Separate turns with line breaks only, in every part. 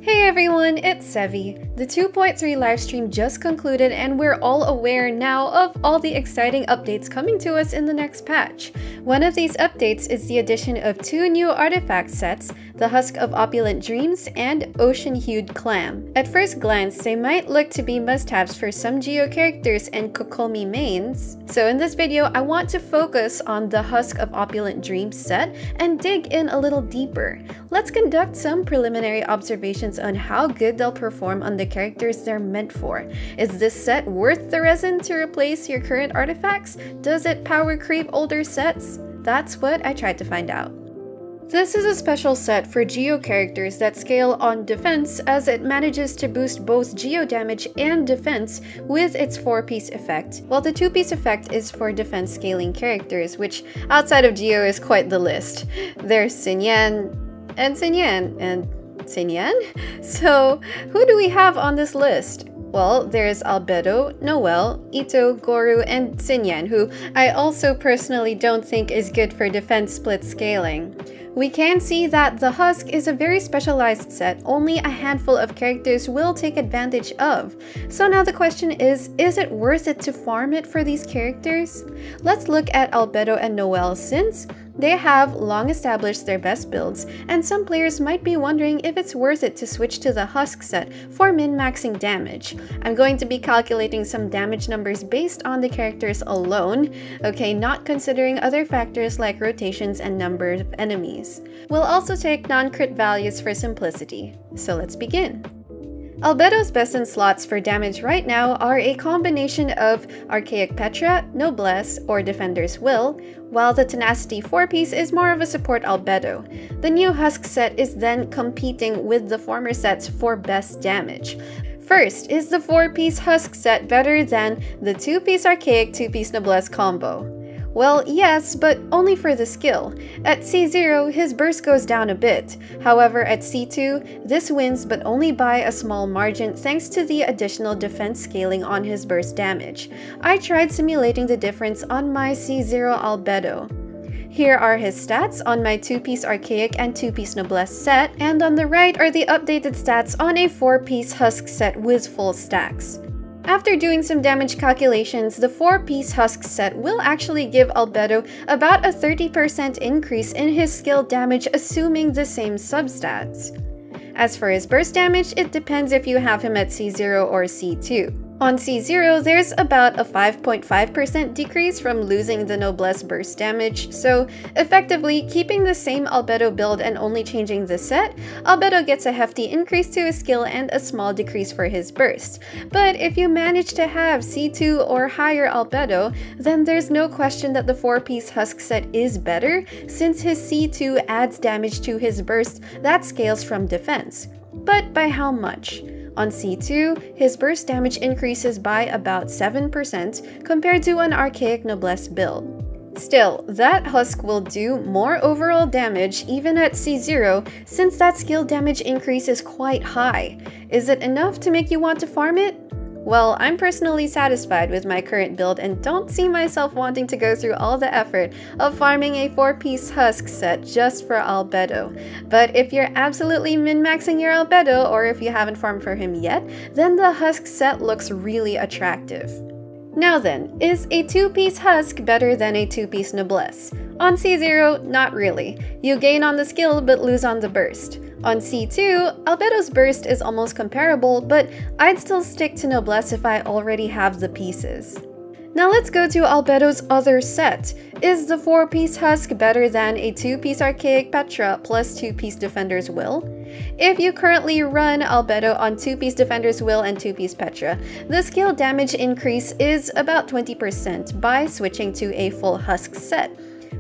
Hey everyone, it's Sevy. The 2.3 livestream just concluded and we're all aware now of all the exciting updates coming to us in the next patch. One of these updates is the addition of two new artifact sets, the Husk of Opulent Dreams and Ocean-Hued Clam. At first glance, they might look to be must-haves for some Geo characters and Kokomi mains. So in this video, I want to focus on the Husk of Opulent Dreams set and dig in a little deeper. Let's conduct some preliminary observations on how good they'll perform on the characters they're meant for. Is this set worth the resin to replace your current artifacts? Does it power creep older sets? That's what I tried to find out. This is a special set for Geo characters that scale on defense, as it manages to boost both Geo damage and defense with its 4-piece effect, while the 2-piece effect is for defense scaling characters, which outside of Geo is quite the list. There's Xinyan and Xinyan and Xinyan? So who do we have on this list? Well, there's Albedo, Noelle, Itto, Gorou, and Xinyan, who I also personally don't think is good for defense split scaling. We can see that the Husk is a very specialized set only a handful of characters will take advantage of. So now the question is it worth it to farm it for these characters? Let's look at Albedo and Noelle, since they have long established their best builds, and some players might be wondering if it's worth it to switch to the Husk set for min-maxing damage. I'm going to be calculating some damage numbers based on the characters alone, okay, not considering other factors like rotations and number of enemies. We'll also take non-crit values for simplicity. So let's begin. Albedo's best in slots for damage right now are a combination of Archaic Petra, Noblesse, or Defender's Will, while the Tenacity 4-piece is more of a support Albedo. The new Husk set is then competing with the former sets for best damage. First, is the 4-piece Husk set better than the 2-piece Archaic 2-piece Noblesse combo? Well, yes, but only for the skill. At C0, his burst goes down a bit. However, at C2, this wins but only by a small margin thanks to the additional defense scaling on his burst damage. I tried simulating the difference on my C0 Albedo. Here are his stats on my 2-piece Archaic and 2-piece Noblesse set, and on the right are the updated stats on a 4-piece Husk set with full stacks. After doing some damage calculations, the 4-piece Husk set will actually give Albedo about a 30% increase in his skill damage, assuming the same substats. As for his burst damage, it depends if you have him at C0 or C2. On C0, there's about a 5.5% decrease from losing the Noblesse burst damage, so effectively, keeping the same Albedo build and only changing the set, Albedo gets a hefty increase to his skill and a small decrease for his burst. But if you manage to have C2 or higher Albedo, then there's no question that the 4-piece Husk set is better, since his C2 adds damage to his burst that scales from defense. But by how much? On C2, his burst damage increases by about 7% compared to an Archaic Noblesse build. Still, that Husk will do more overall damage even at C0, since that skill damage increase is quite high. Is it enough to make you want to farm it? Well, I'm personally satisfied with my current build and don't see myself wanting to go through all the effort of farming a 4-piece Husk set just for Albedo. But if you're absolutely min-maxing your Albedo, or if you haven't farmed for him yet, then the Husk set looks really attractive. Now then, is a 2-piece Husk better than a 2-piece Noblesse? On C0, not really. You gain on the skill but lose on the burst. On C2, Albedo's burst is almost comparable, but I'd still stick to Noblesse if I already have the pieces. Now let's go to Albedo's other set. Is the 4-piece Husk better than a 2-piece Archaic Petra plus 2-piece Defender's Will? If you currently run Albedo on 2-piece Defender's Will and 2-piece Petra, the skill damage increase is about 20% by switching to a full Husk set.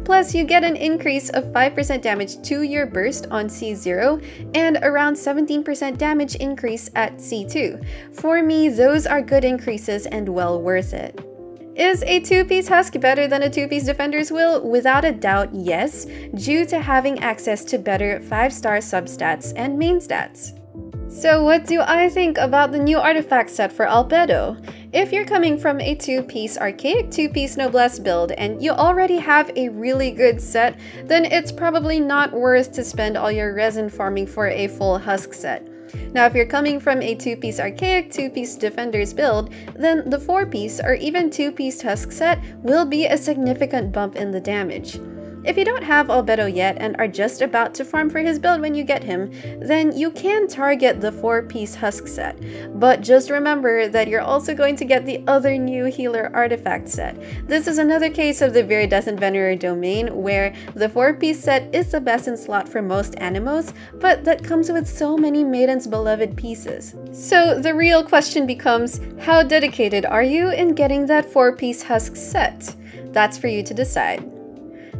Plus, you get an increase of 5% damage to your burst on C0 and around 17% damage increase at C2. For me, those are good increases and well worth it. Is a 2-piece Husk better than a 2-piece Defender's Will? Without a doubt, yes, due to having access to better 5-star substats and main stats. So what do I think about the new artifact set for Albedo? If you're coming from a 2-piece Archaic 2-piece Noblesse build and you already have a really good set, then it's probably not worth to spend all your resin farming for a full Husk set. Now, if you're coming from a 2-piece Archaic, 2-piece Defenders build, then the 4-piece or even 2-piece Husk set will be a significant bump in the damage. If you don't have Albedo yet and are just about to farm for his build when you get him, then you can target the 4-piece Husk set. But just remember that you're also going to get the other new healer artifact set. This is another case of the Viridescent Venerer domain where the 4-piece set is the best in slot for most Animos, but that comes with so many Maiden's Beloved pieces. So the real question becomes, how dedicated are you in getting that 4-piece Husk set? That's for you to decide.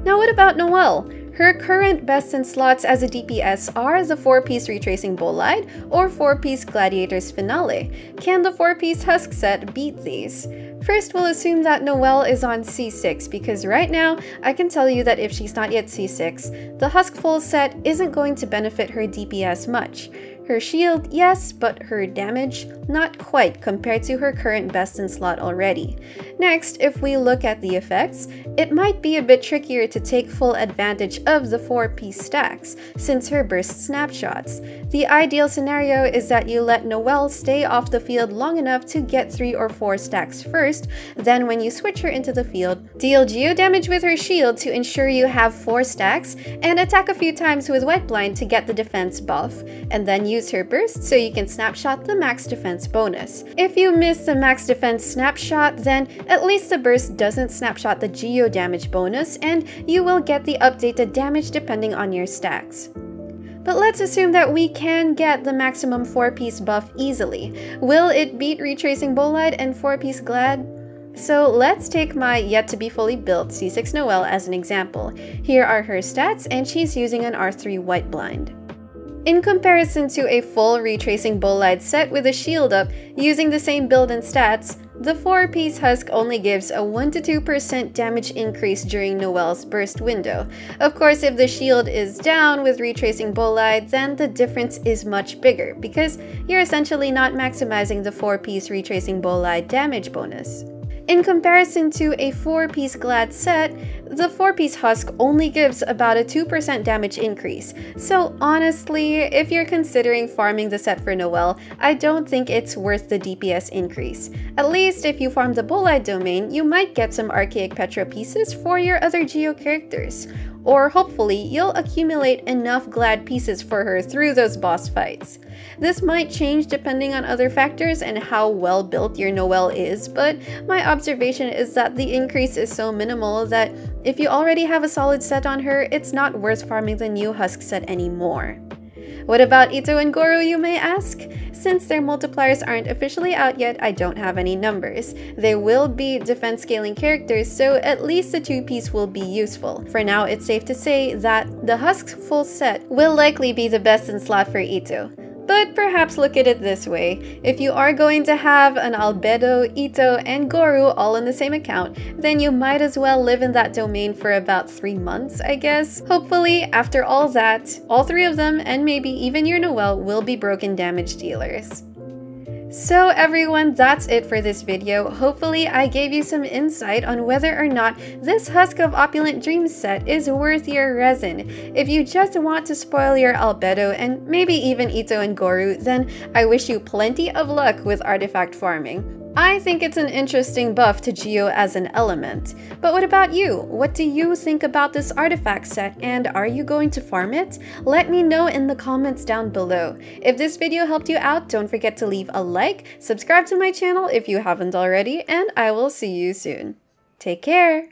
Now what about Noelle? Her current best in slots as a DPS are the 4-piece Retracing Bolide or 4-piece Gladiator's Finale. Can the 4-piece Husk set beat these? First, we'll assume that Noelle is on C6 because right now, I can tell you that if she's not yet C6, the Husk full set isn't going to benefit her DPS much. Her shield, yes, but her damage, not quite compared to her current best in slot already. Next, if we look at the effects, it might be a bit trickier to take full advantage of the 4-piece stacks, since her burst snapshots. The ideal scenario is that you let Noelle stay off the field long enough to get 3 or 4 stacks first, then when you switch her into the field, deal geo damage with her shield to ensure you have 4 stacks, and attack a few times with Wet Blind to get the defense buff, and then use her burst so you can snapshot the max defense bonus. If you miss the max defense snapshot, then at least the burst doesn't snapshot the geo damage bonus, and you will get the updated damage depending on your stacks. But let's assume that we can get the maximum 4-piece buff easily. Will it beat Retracing Bolide and 4-piece Glad? So let's take my yet to be fully built C6 Noelle as an example. Here are her stats and she's using an R3 White Blind. In comparison to a full Retracing Bolide set with a shield up using the same build and stats, the 4-piece Husk only gives a 1 to 2% damage increase during Noelle's burst window. Of course, if the shield is down with Retracing Bolide, then the difference is much bigger because you're essentially not maximizing the 4-piece Retracing Bolide damage bonus. In comparison to a 4-piece Glad set, the 4-piece Husk only gives about a 2% damage increase. So honestly, if you're considering farming the set for Noelle, I don't think it's worth the DPS increase. At least if you farm the Bolide domain, you might get some Archaic Petra pieces for your other Geo characters. Or hopefully, you'll accumulate enough Glad pieces for her through those boss fights. This might change depending on other factors and how well built your Noelle is, but my observation is that the increase is so minimal that if you already have a solid set on her, it's not worth farming the new Husk set anymore. What about Itto and Gorou, you may ask? Since their multipliers aren't officially out yet, I don't have any numbers. They will be defense scaling characters, so at least the 2-piece will be useful. For now, it's safe to say that the Husk full set will likely be the best in slot for Itto. But perhaps look at it this way, if you are going to have an Albedo, Itto, and Gorou all in the same account, then you might as well live in that domain for about 3 months, I guess. Hopefully, after all that, all 3 of them, and maybe even your Noelle, will be broken damage dealers. So everyone, that's it for this video. Hopefully I gave you some insight on whether or not this Husk of Opulent Dreams set is worth your resin. If you just want to spoil your Albedo and maybe even Itto and Gorou, then I wish you plenty of luck with artifact farming. I think it's an interesting buff to Geo as an element. But what about you? What do you think about this artifact set, and are you going to farm it? Let me know in the comments down below. If this video helped you out, don't forget to leave a like, subscribe to my channel if you haven't already, and I will see you soon. Take care!